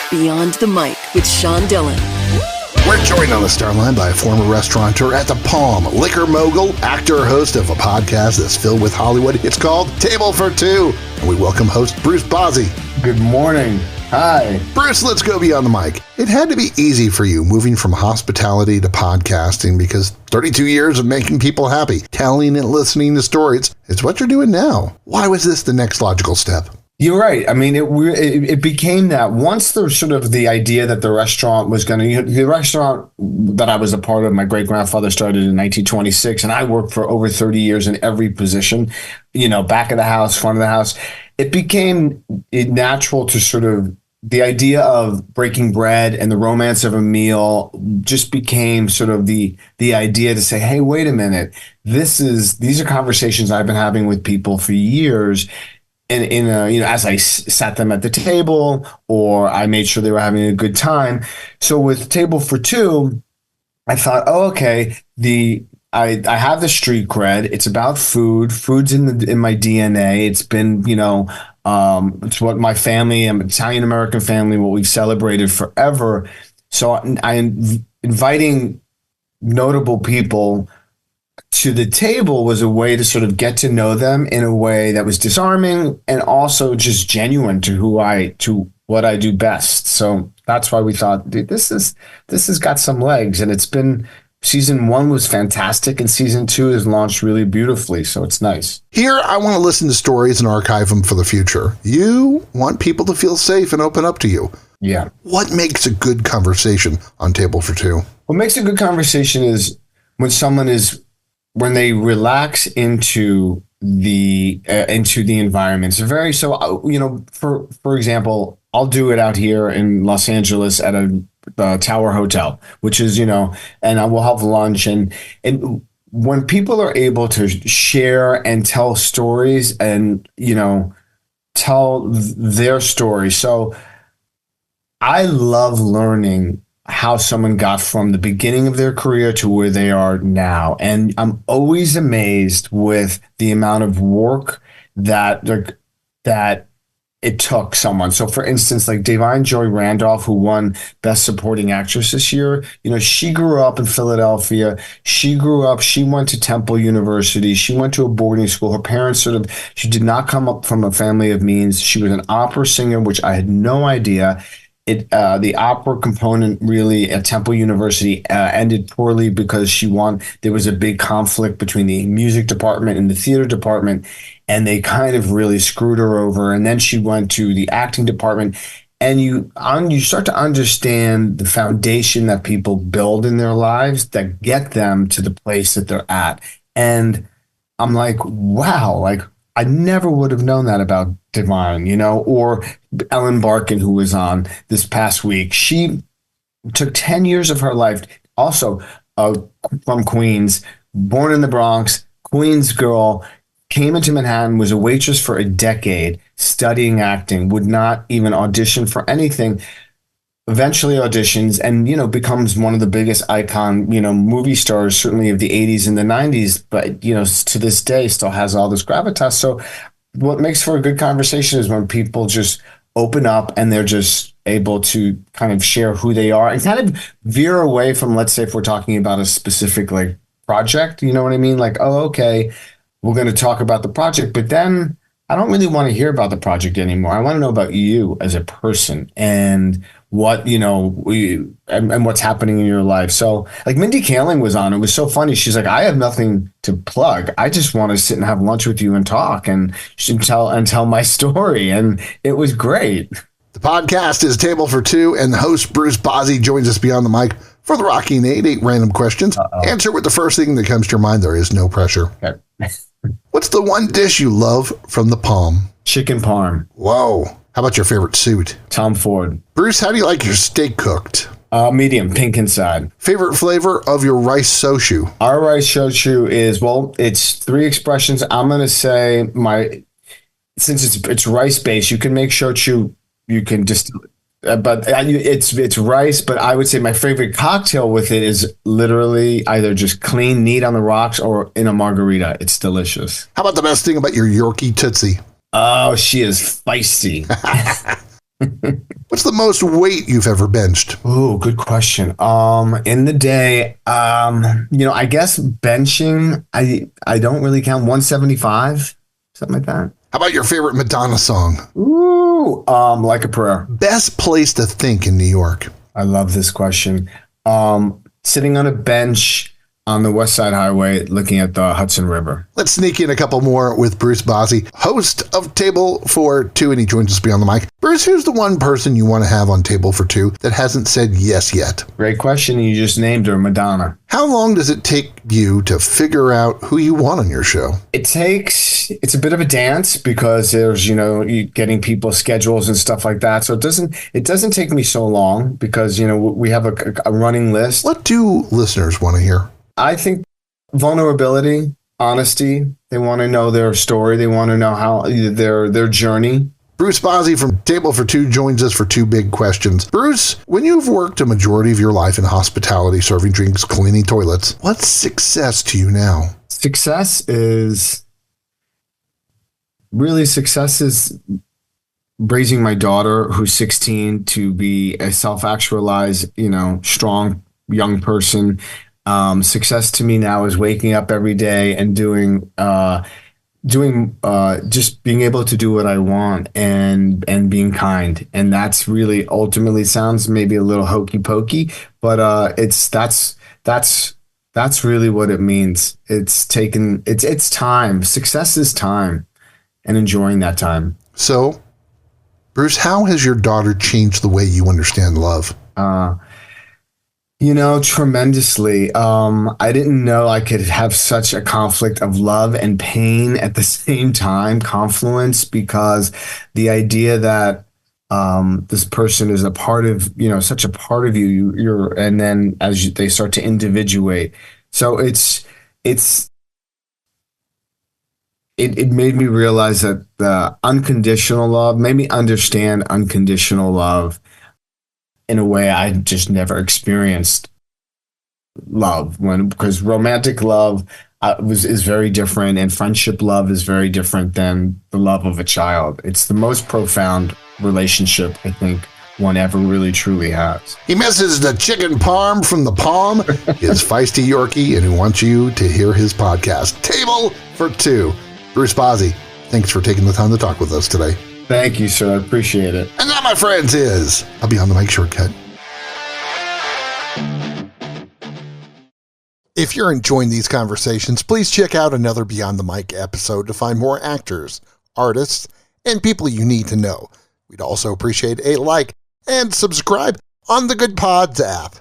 Beyond the Mic with Sean Dillon. We're joined on the Starline by a former restaurateur at the Palm, liquor mogul, actor, host of a podcast that's filled with Hollywood. It's called Table for Two. And we welcome host Bruce Bozzi. Good morning. Hi. Bruce, let's go beyond the mic. It had to be easy for you moving from hospitality to podcasting because 32 years of making people happy, telling and listening to stories, it's what you're doing now. Why was this the next logical step? You're right. I mean, it became that once there was sort of the idea that the restaurant was going to, the restaurant that I was a part of, my great grandfather started in 1926, and I worked for over 30 years in every position, back of the house, front of the house. It became natural to sort of, the idea of breaking bread and the romance of a meal just became sort of the idea to say, hey, wait a minute, these are conversations I've been having with people for years. And as I sat them at the table, or I made sure they were having a good time. So with Table for Two, I thought, okay, I have the street cred. It's about food. Food's in my DNA. It's been, it's what my family, I'm an Italian American family, what we've celebrated forever. So I'm inviting notable people to the table was a way to sort of get to know them in a way that was disarming and also just genuine to what I do best. So that's why we thought, dude, this has got some legs, and it's been, season 1 was fantastic, and season 2 is launched really beautifully. So it's nice. Here, I want to listen to stories and archive them for the future. You want people to feel safe and open up to you. Yeah. What makes a good conversation on Table for Two? What makes a good conversation is when they relax into the environment. For example, I'll do it out here in Los Angeles at a Tower Hotel, which is, and I will have lunch. And when people are able to share and tell stories and, tell their story. So I love learning how someone got from the beginning of their career to where they are now. And I'm always amazed with the amount of work that it took someone. So for instance, like Da'Vine Joy Randolph, who won Best Supporting Actress this year, she grew up in Philadelphia. She went to Temple University. She went to a boarding school. Her parents she did not come up from a family of means. She was an opera singer, which I had no idea. The opera component really at Temple University ended poorly because there was a big conflict between the music department and the theater department, and they kind of really screwed her over. And then she went to the acting department, and you start to understand the foundation that people build in their lives that get them to the place that they're at. And I'm like, wow, like I never would have known that about Da'Vine, or Ellen Barkin, who was on this past week. She took 10 years of her life, also from Queens, born in the Bronx, Queens girl, came into Manhattan, was a waitress for a decade, studying acting, would not even audition for anything, eventually auditions and, becomes one of the biggest icon, movie stars, certainly of the 80s and the 90s, but, to this day still has all this gravitas. So what makes for a good conversation is when people just open up and they're just able to kind of share who they are and kind of veer away from, let's say, if we're talking about a specific like project, you know what I mean? Like, oh, okay, we're going to talk about the project, but then I don't really want to hear about the project anymore. I want to know about you as a person and what, and what's happening in your life. So like Mindy Kaling was on, it was so funny. She's like, I have nothing to plug. I just want to sit and have lunch with you and talk and tell my story. And it was great. The podcast is Table for Two, and the host Bruce Bozzi joins us beyond the mic for the Rockin' 8 random questions. Answer with the first thing that comes to your mind. There is no pressure. Okay. What's the one dish you love from the Palm? Chicken parm. Whoa. How about your favorite suit? Tom Ford. Bruce, how do you like your steak cooked? Medium, pink inside. Favorite flavor of your rice shochu? Our rice shochu is, it's 3 expressions. I'm going to say since it's rice based, you can make shochu, you can distill it. But it's rice, but I would say my favorite cocktail with it is literally either just clean, neat on the rocks or in a margarita. It's delicious. How about the best thing about your Yorkie Tootsie? Oh, she is feisty. What's the most weight you've ever benched? Oh, good question. In the day, I guess benching, I don't really count. 175, something like that. How about your favorite Madonna song? Ooh, Like a Prayer. Best place to think in New York? I love this question. Sitting on a bench on the West Side Highway looking at the Hudson River. Let's sneak in a couple more with Bruce Bozzi, host of Table for Two, and he joins us beyond the mic. Bruce, who's the one person you want to have on Table for Two that hasn't said yes yet? Great question. You just named her, Madonna. How long does it take you to figure out who you want on your show? It's a bit of a dance because there's, you getting people's schedules and stuff like that. So it doesn't take me so long because, we have a running list. What do listeners want to hear? I think vulnerability, honesty. They want to know their story. They want to know how their journey. Bruce Bozzi from Table for Two joins us for two big questions. Bruce, when you've worked a majority of your life in hospitality, serving drinks, cleaning toilets, what's success to you now? Success is raising my daughter, who's 16, to be a self-actualized, strong young person. Success to me now is waking up every day and just being able to do what I want and being kind. And that's really ultimately sounds maybe a little hokey pokey, but that's really what it means. It's time. Success is time and enjoying that time. So, Bruce, how has your daughter changed the way you understand love? Tremendously. I didn't know I could have such a conflict of love and pain at the same time, confluence, because the idea that this person is a part of, such a part of you, and then they start to individuate. So it made me realize that the unconditional love made me understand unconditional love in a way I just never experienced love, because romantic love is very different, and friendship love is very different than the love of a child. It's the most profound relationship I think one ever really truly has. He misses the chicken parm from the palm, his feisty Yorkie, and he wants you to hear his podcast, Table for Two. Bruce Bozzi, thanks for taking the time to talk with us today. Thank you, sir. I appreciate it. And that, my friends, is a Beyond the Mic shortcut. If you're enjoying these conversations, please check out another Beyond the Mic episode to find more actors, artists, and people you need to know. We'd also appreciate a like and subscribe on the Good Pods app.